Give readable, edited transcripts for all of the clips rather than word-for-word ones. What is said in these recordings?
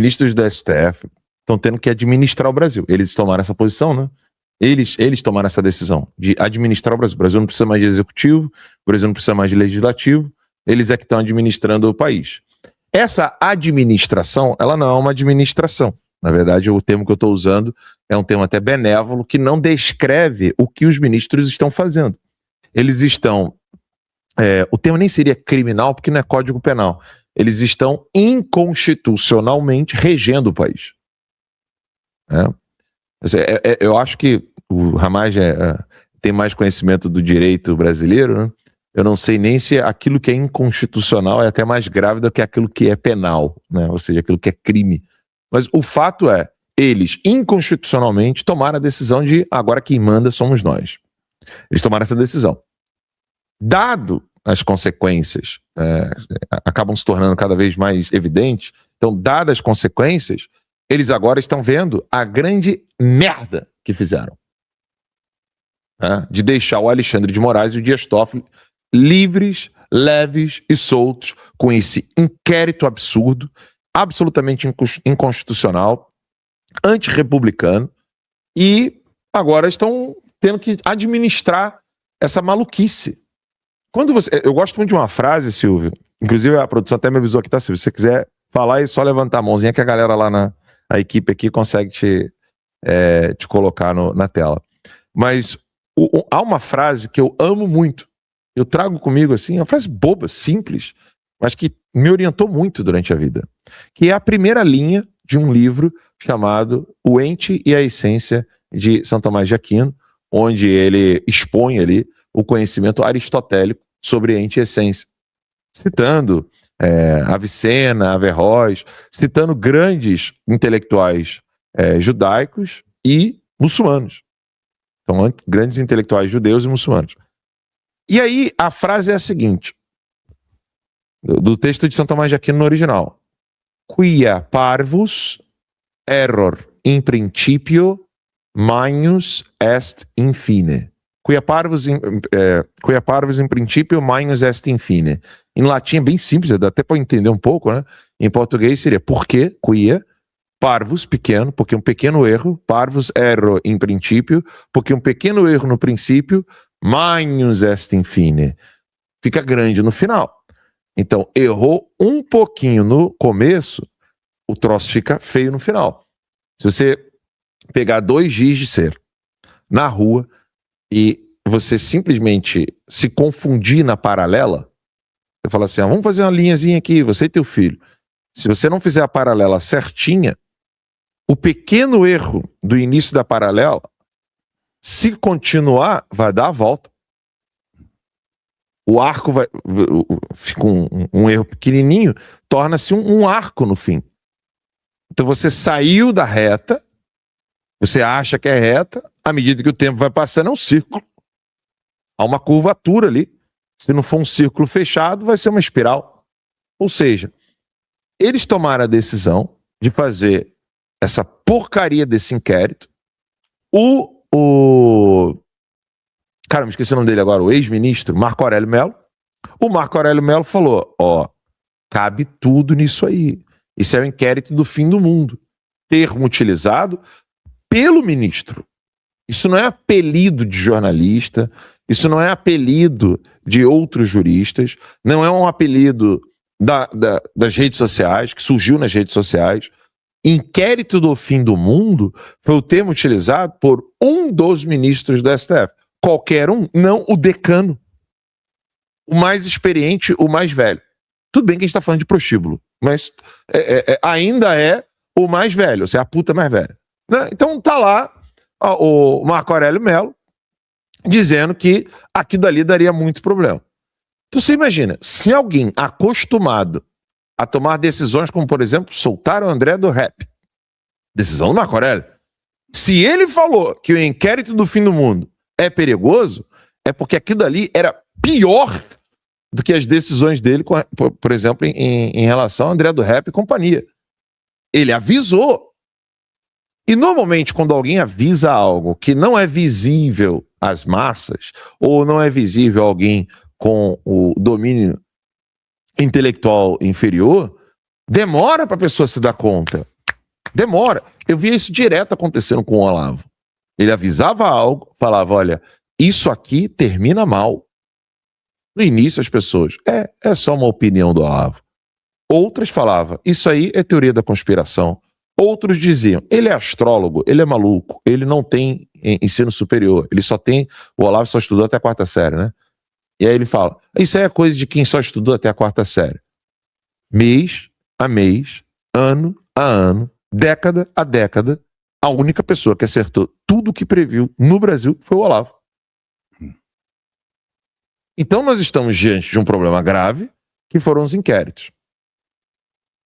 ministros do STF estão tendo que administrar o Brasil. Eles tomaram essa posição, né? Eles tomaram essa decisão de administrar o Brasil. O Brasil não precisa mais de executivo, o Brasil não precisa mais de legislativo, eles é que estão administrando o país. Essa administração, ela não é uma administração. Na verdade, o termo que eu estou usando é um termo até benévolo, que não descreve o que os ministros estão fazendo. Eles estão... o termo nem seria criminal, porque não é código penal. Eles estão inconstitucionalmente regendo o país. Eu acho que o Ramage tem mais conhecimento do direito brasileiro, né? Eu não sei nem se aquilo que é inconstitucional é até mais grave do que aquilo que é penal, né? Ou seja, aquilo que é crime. Mas o fato é, eles inconstitucionalmente tomaram a decisão de agora quem manda somos nós. Eles tomaram essa decisão. Dado as consequências, acabam se tornando cada vez mais evidentes, então, dadas as consequências, eles agora estão vendo a grande merda que fizeram. De deixar o Alexandre de Moraes e o Dias Toffoli livres, leves e soltos com esse inquérito absurdo, absolutamente inconstitucional, antirrepublicano, e agora estão tendo que administrar essa maluquice. Eu gosto muito de uma frase, Silvio, inclusive a produção até me avisou aqui, tá, Silvio? Se você quiser falar, é só levantar a mãozinha que a galera lá a equipe aqui consegue te colocar na tela. Mas há uma frase que eu amo muito, eu trago comigo assim, uma frase boba, simples, mas que me orientou muito durante a vida, que é a primeira linha de um livro chamado O Ente e a Essência, de São Tomás de Aquino, onde ele expõe ali o conhecimento aristotélico sobre ente e essência, citando Avicena, Averroes, citando grandes intelectuais judaicos e muçulmanos. Então, grandes intelectuais judeus e muçulmanos. E aí, a frase é a seguinte, do texto de São Tomás de Aquino no original. Quia parvus error in principio magnus est infine. Quia parvus in principio magnus est infine. Em latim é bem simples, dá até para entender um pouco, né? Em português seria porque, quia, parvus, pequeno, porque um pequeno erro, parvus erro in principio, porque um pequeno erro no princípio, magnus est infine. Fica grande no final. Então, errou um pouquinho no começo, o troço fica feio no final. Se você pegar 2 giz de cera na rua e você simplesmente se confundir na paralela, você fala assim, vamos fazer uma linhazinha aqui, você e teu filho. Se você não fizer a paralela certinha, o pequeno erro do início da paralela, se continuar, vai dar a volta. O arco fica um erro pequenininho, torna-se um arco no fim. Então você saiu da reta, você acha que é reta, à medida que o tempo vai passando é um círculo. Há uma curvatura ali. Se não for um círculo fechado, vai ser uma espiral. Ou seja, eles tomaram a decisão de fazer essa porcaria desse inquérito. Cara, me esqueci o nome dele agora, o ex-ministro Marco Aurélio Mello. O Marco Aurélio Mello falou, cabe tudo nisso aí. Isso é o inquérito do fim do mundo. Termo utilizado pelo ministro. Isso não é apelido de jornalista, isso não é apelido de outros juristas, não é um apelido das redes sociais, que surgiu nas redes sociais. Inquérito do fim do mundo foi o termo utilizado por um dos ministros do STF. Qualquer um, não o decano. O mais experiente, o mais velho. Tudo bem que a gente está falando de prostíbulo, mas ainda é o mais velho, ou seja, a puta mais velha. Né? Então tá lá o Marco Aurélio Mello dizendo que aquilo dali daria muito problema. Então você imagina, se alguém acostumado a tomar decisões como, por exemplo, soltar o André do Rap, decisão do Marco Aurélio, se ele falou que o inquérito do fim do mundo é perigoso, é porque aquilo dali era pior do que as decisões dele, por exemplo, em relação ao André do Rap e companhia. Ele avisou. E normalmente, quando alguém avisa algo que não é visível às massas, ou não é visível a alguém com o domínio intelectual inferior, demora para a pessoa se dar conta. Demora. Eu via isso direto acontecendo com o Olavo. Ele avisava algo, falava, olha, isso aqui termina mal. No início as pessoas, é só uma opinião do Olavo. Outras falavam, isso aí é teoria da conspiração. Outros diziam, ele é astrólogo, ele é maluco, ele não tem ensino superior, o Olavo só estudou até a 4ª série, né? E aí ele fala, isso aí é coisa de quem só estudou até a 4ª série. Mês a mês, ano a ano, década a década, a única pessoa que acertou tudo o que previu no Brasil foi o Olavo. Então nós estamos diante de um problema grave, que foram os inquéritos.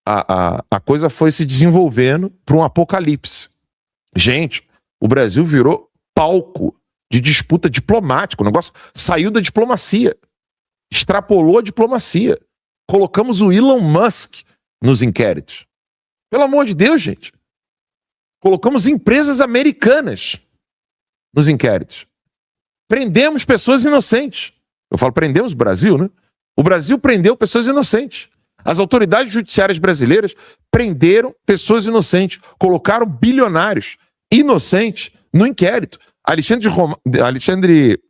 A coisa foi se desenvolvendo para um apocalipse. Gente, o Brasil virou palco de disputa diplomática. O negócio saiu da diplomacia. Extrapolou a diplomacia. Colocamos o Elon Musk nos inquéritos. Pelo amor de Deus, gente. Colocamos empresas americanas nos inquéritos. Prendemos pessoas inocentes. Eu falo prendemos o Brasil, né? O Brasil prendeu pessoas inocentes. As autoridades judiciárias brasileiras prenderam pessoas inocentes, colocaram bilionários inocentes no inquérito. Alexandre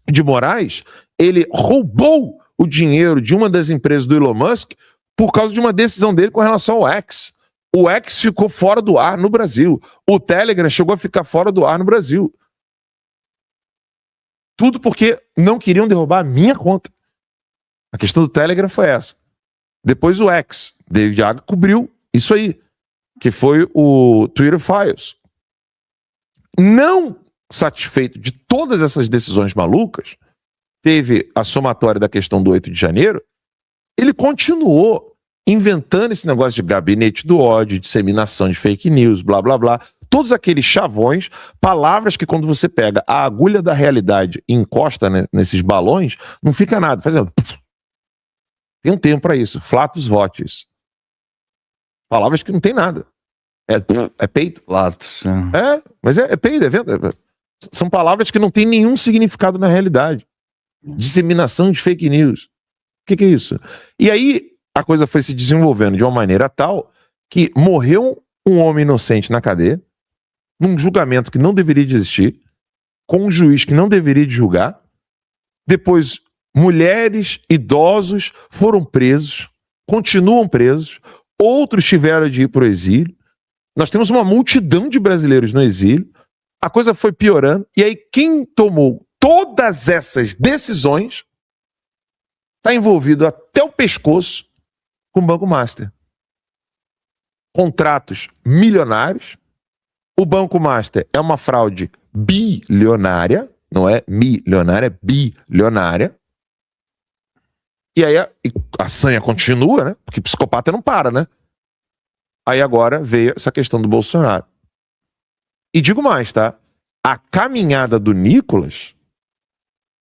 de Moraes, ele roubou o dinheiro de uma das empresas do Elon Musk por causa de uma decisão dele com relação ao X. O X ficou fora do ar no Brasil. O Telegram chegou a ficar fora do ar no Brasil. Tudo porque não queriam derrubar a minha conta. A questão do Telegram foi essa. Depois o X, David Aga cobriu isso aí, que foi o Twitter Files. Não satisfeito de todas essas decisões malucas, teve a somatória da questão do 8 de janeiro, ele continuou inventando esse negócio de gabinete do ódio, disseminação de fake news, blá, blá, blá. Todos aqueles chavões, palavras que quando você pega a agulha da realidade e encosta, né, nesses balões, não fica nada, fazendo... Tem um tempo para isso. Flatus votis. Palavras que não tem nada. É peito. Flatus. Mas é peito. São palavras que não têm nenhum significado na realidade. Disseminação de fake news. O que é isso? E aí a coisa foi se desenvolvendo de uma maneira tal que morreu um homem inocente na cadeia, num julgamento que não deveria de existir, com um juiz que não deveria de julgar. Depois mulheres, idosos foram presos, continuam presos, outros tiveram de ir para o exílio. Nós temos uma multidão de brasileiros no exílio. A coisa foi piorando. E aí quem tomou todas essas decisões está envolvido até o pescoço com o Banco Master. Contratos milionários. O Banco Master é uma fraude bilionária, não é milionária, é bilionária. E aí a sanha continua, né? Porque psicopata não para, né? Aí agora veio essa questão do Bolsonaro. E digo mais, tá? A caminhada do Nicolas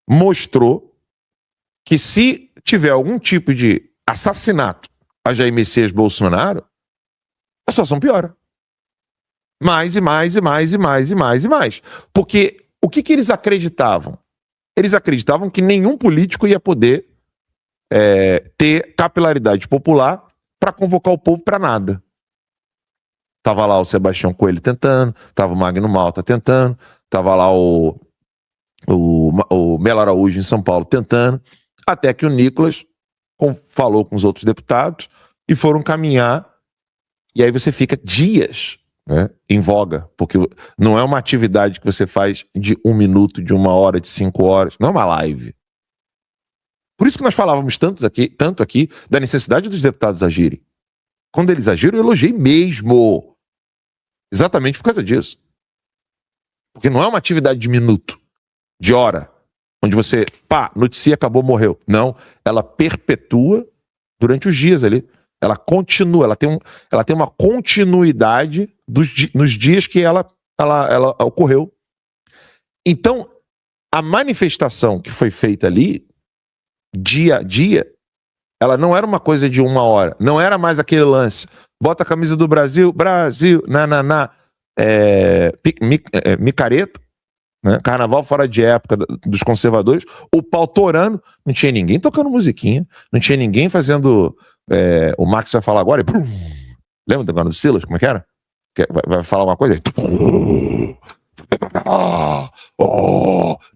mostrou que se tiver algum tipo de assassinato a Jair Messias Bolsonaro, a situação piora. Mais e mais e mais e mais e mais e mais. Porque o que eles acreditavam? Eles acreditavam que nenhum político ia poder ter capilaridade popular para convocar o povo para nada. Tava lá o Sebastião Coelho tentando, tava o Magno Malta tentando, tava lá o Melo Araújo em São Paulo tentando, até que o Nicolas falou com os outros deputados e foram caminhar, e aí você fica dias, né, em voga, porque não é uma atividade que você faz de 1 minuto, de 1 hora, de 5 horas, não é uma live. Por isso que nós falávamos tanto aqui da necessidade dos deputados agirem. Quando eles agiram, eu elogiei mesmo. Exatamente por causa disso. Porque não é uma atividade de minuto, de hora, onde você, noticia, acabou, morreu. Não, ela perpetua durante os dias ali. Ela continua, ela tem uma continuidade nos dias que ela ocorreu. Então, a manifestação que foi feita ali, dia a dia, ela não era uma coisa de 1 hora, não era mais aquele lance, bota a camisa do Brasil, micareta, né? Carnaval fora de época dos conservadores, o pau torando, não tinha ninguém tocando musiquinha, não tinha ninguém fazendo, o Max vai falar agora, lembra do Silas, como é que era? vai falar uma coisa.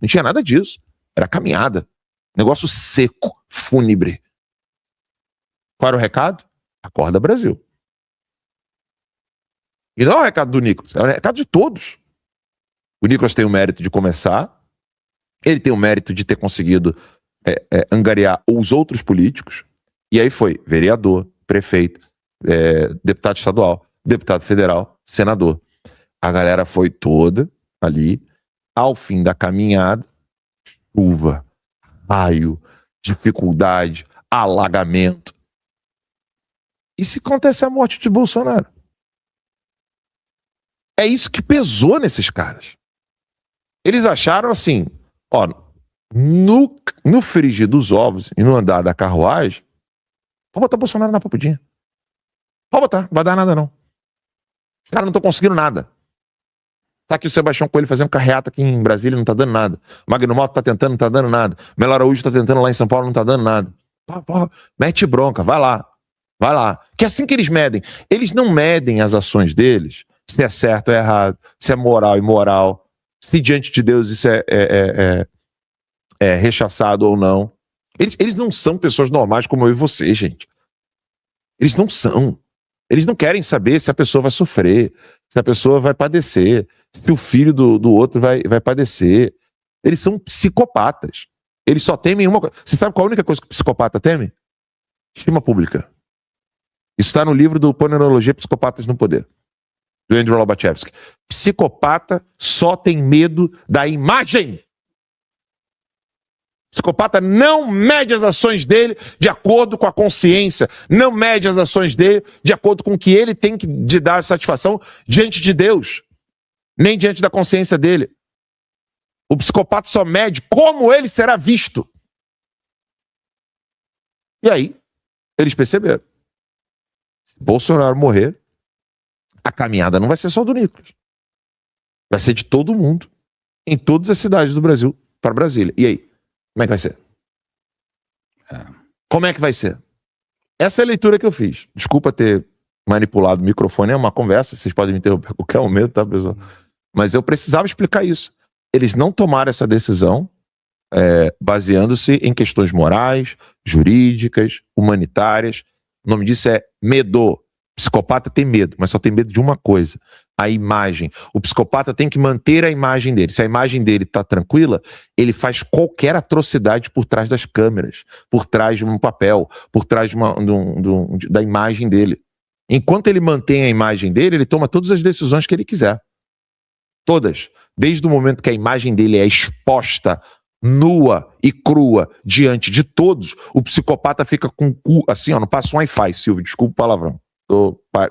Não tinha nada disso. Era caminhada. Negócio seco, fúnebre. Qual era o recado? Acorda, Brasil. E não é o recado do Nicolas, é o recado de todos. O Nicolas tem o mérito de começar, ele tem o mérito de ter conseguido angariar os outros políticos, e aí foi vereador, prefeito, deputado estadual, deputado federal, senador. A galera foi toda ali, ao fim da caminhada, chuva, raio, dificuldade, alagamento. E se acontece a morte de Bolsonaro? É isso que pesou nesses caras. Eles acharam assim, ó, no frigir dos ovos e no andar da carruagem, pode botar Bolsonaro na papudinha. Pode botar, não vai dar nada não. Os caras não estão conseguindo nada. Tá aqui o Sebastião Coelho fazendo carreata aqui em Brasília, não tá dando nada. Magno Malta tá tentando, não tá dando nada. Melo Araújo tá tentando lá em São Paulo, não tá dando nada. Mete bronca, vai lá. Vai lá. Que é assim que eles medem. Eles não medem as ações deles, se é certo ou errado, se é moral ou imoral, se diante de Deus isso é rechaçado ou não. Eles não são pessoas normais como eu e você, gente. Eles não são. Eles não querem saber se a pessoa vai sofrer, se a pessoa vai padecer, se o filho do outro vai padecer. Eles são psicopatas. Eles só temem uma coisa. Você sabe qual é a única coisa que o psicopata teme? Estima pública. Isso está no livro do Ponerologia Psicopatas no Poder, do Andrew Lobachevsky. Psicopata só tem medo da imagem. Psicopata não mede as ações dele de acordo com a consciência, não mede as ações dele de acordo com o que ele tem de dar satisfação diante de Deus, nem diante da consciência dele. O psicopata só mede como ele será visto. E aí, eles perceberam. Se Bolsonaro morrer, a caminhada não vai ser só do Nicolas. Vai ser de todo mundo, em todas as cidades do Brasil, para Brasília. E aí? Como é que vai ser? Como é que vai ser? Essa é a leitura que eu fiz. Desculpa ter manipulado o microfone, é uma conversa, vocês podem me interromper a qualquer momento, tá, pessoal? Mas eu precisava explicar isso. Eles não tomaram essa decisão baseando-se em questões morais, jurídicas, humanitárias. O nome disso é medo. Psicopata tem medo, mas só tem medo de uma coisa: a imagem. O psicopata tem que manter a imagem dele. Se a imagem dele tá tranquila, ele faz qualquer atrocidade por trás das câmeras, por trás de um papel, por trás da imagem dele. Enquanto ele mantém a imagem dele, ele toma todas as decisões que ele quiser. Todas. Desde o momento que a imagem dele é exposta, nua e crua, diante de todos, o psicopata fica com o cu assim, ó, não passa um Wi-Fi, Silvio, desculpa o palavrão.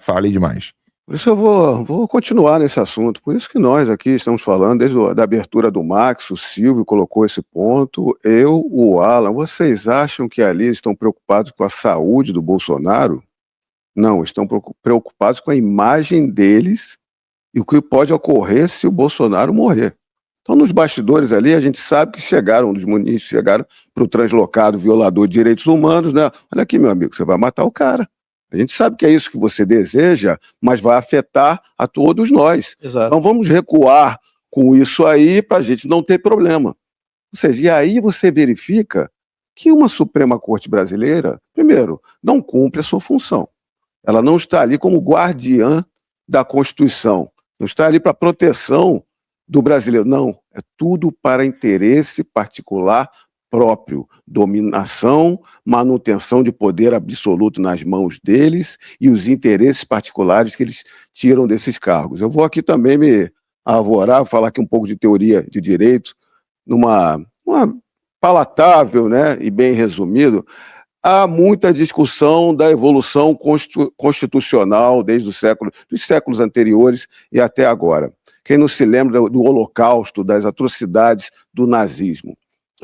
Falei demais. Por isso eu vou continuar nesse assunto. Por isso que nós aqui estamos falando, desde a abertura do Max, o Silvio colocou esse ponto, eu, o Alan. Vocês acham que ali estão preocupados com a saúde do Bolsonaro? Não, estão preocupados com a imagem deles e o que pode ocorrer se o Bolsonaro morrer. Então, nos bastidores ali, a gente sabe que dos ministros chegaram para o translocado violador de direitos humanos, né? Olha aqui, meu amigo, você vai matar o cara. A gente sabe que é isso que você deseja, mas vai afetar a todos nós. Exato. Então vamos recuar com isso aí para a gente não ter problema. Ou seja, e aí você verifica que uma Suprema Corte brasileira, primeiro, não cumpre a sua função. Ela não está ali como guardiã da Constituição, não está ali para proteção do brasileiro. Não, é tudo para interesse particular próprio, dominação, manutenção de poder absoluto nas mãos deles e os interesses particulares que eles tiram desses cargos. Eu vou aqui também me arvorar, falar aqui um pouco de teoria de direito, numa palatável, né, e bem resumido. Há muita discussão da evolução constitucional desde dos séculos anteriores e até agora. Quem não se lembra do Holocausto, das atrocidades do nazismo?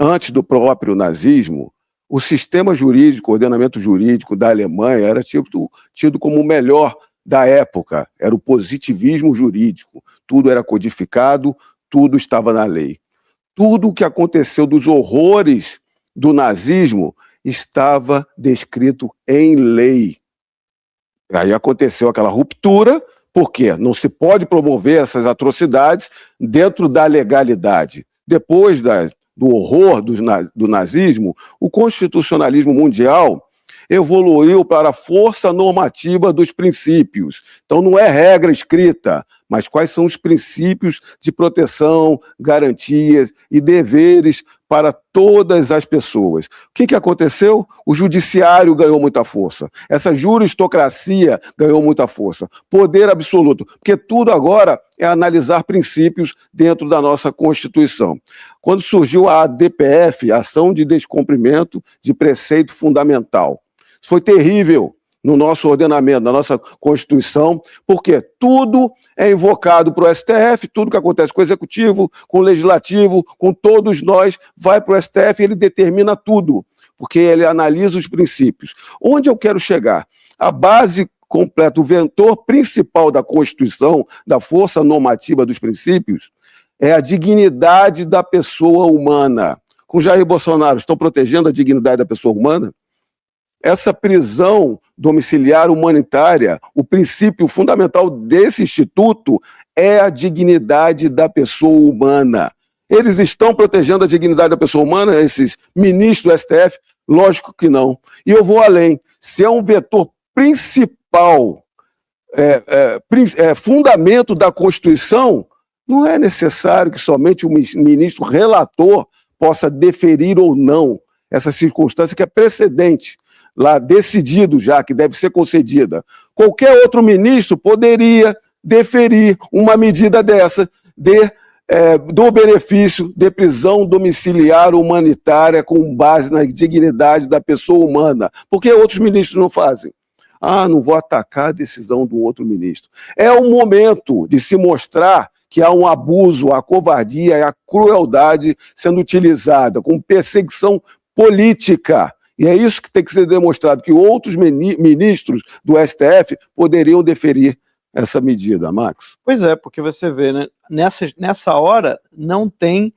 Antes do próprio nazismo, o sistema jurídico, o ordenamento jurídico da Alemanha era tido como o melhor da época. Era o positivismo jurídico. Tudo era codificado, tudo estava na lei. Tudo o que aconteceu dos horrores do nazismo estava descrito em lei. Aí aconteceu aquela ruptura, Por quê? Não se pode promover essas atrocidades dentro da legalidade. Depois do horror do nazismo, o constitucionalismo mundial evoluiu para a força normativa dos princípios. Então, não é regra escrita, mas quais são os princípios de proteção, garantias e deveres para todas as pessoas. O que aconteceu? O judiciário ganhou muita força. Essa juristocracia ganhou muita força. Poder absoluto. Porque tudo agora é analisar princípios dentro da nossa Constituição. Quando surgiu a ADPF, Ação de Descumprimento de Preceito Fundamental, isso foi terrível no nosso ordenamento, na nossa Constituição, porque tudo é invocado para o STF, tudo que acontece com o Executivo, com o Legislativo, com todos nós, vai para o STF e ele determina tudo, porque ele analisa os princípios. Onde eu quero chegar? A base completa, o vetor principal da Constituição, da força normativa dos princípios, é a dignidade da pessoa humana. Com Jair Bolsonaro, estão protegendo a dignidade da pessoa humana? Essa prisão domiciliar humanitária, o princípio fundamental desse instituto é a dignidade da pessoa humana. Eles estão protegendo a dignidade da pessoa humana, esses ministros do STF? Lógico que não. E eu vou além. Se é um vetor principal, fundamento da Constituição, não é necessário que somente o ministro relator possa deferir ou não essa circunstância que é precedente, lá decidido já, que deve ser concedida. Qualquer outro ministro poderia deferir uma medida dessa, do benefício de prisão domiciliar humanitária com base na dignidade da pessoa humana. Por que outros ministros não fazem? Não vou atacar a decisão do outro ministro. É o momento de se mostrar que há um abuso, a covardia e a crueldade sendo utilizada com perseguição política. E é isso que tem que ser demonstrado, que outros ministros do STF poderiam deferir essa medida, Max. Pois é, porque você vê, né? Nessa hora não tem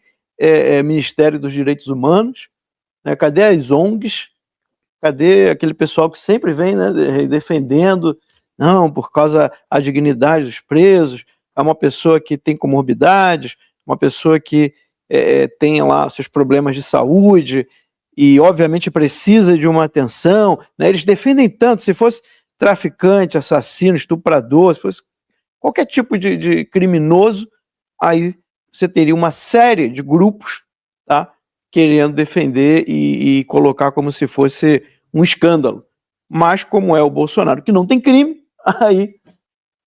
Ministério dos Direitos Humanos, né? Cadê as ONGs? Cadê aquele pessoal que sempre vem, né, defendendo, não, por causa da dignidade dos presos, é uma pessoa que tem comorbidades, uma pessoa que tem lá seus problemas de saúde e obviamente precisa de uma atenção, né? Eles defendem tanto, se fosse traficante, assassino, estuprador, se fosse qualquer tipo de criminoso, aí você teria uma série de grupos, tá, querendo defender e colocar como se fosse um escândalo. Mas como é o Bolsonaro, que não tem crime, aí,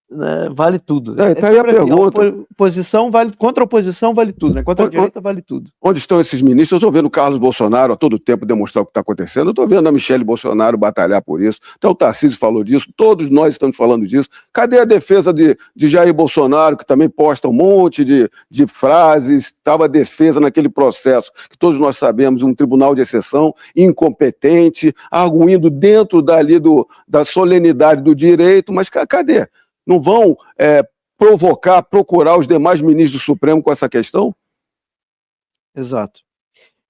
né, vale tudo. Tá aí a pergunta. Contra a oposição vale tudo, né? Contra a direita vale tudo. Onde estão esses ministros? Eu estou vendo o Carlos Bolsonaro a todo tempo demonstrar o que está acontecendo. Eu estou vendo a Michele Bolsonaro batalhar por isso. Até o Tarcísio falou disso. Todos nós estamos falando disso. Cadê a defesa de Jair Bolsonaro, que também posta um monte de frases? Estava a defesa naquele processo que todos nós sabemos, um tribunal de exceção, incompetente, arguindo dentro da solenidade do direito. Mas cadê? Não vão procurar os demais ministros do Supremo com essa questão? Exato.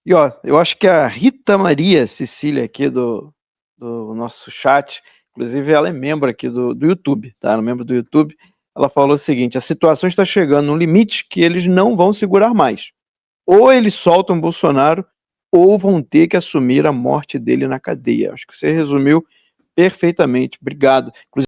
E eu acho que a Rita Maria Cecília aqui do nosso chat, inclusive ela é membro aqui do YouTube, tá? Ela é membro do YouTube. Ela falou o seguinte: a situação está chegando num limite que eles não vão segurar mais. Ou eles soltam Bolsonaro, ou vão ter que assumir a morte dele na cadeia. Acho que você resumiu perfeitamente. Obrigado. Inclusive,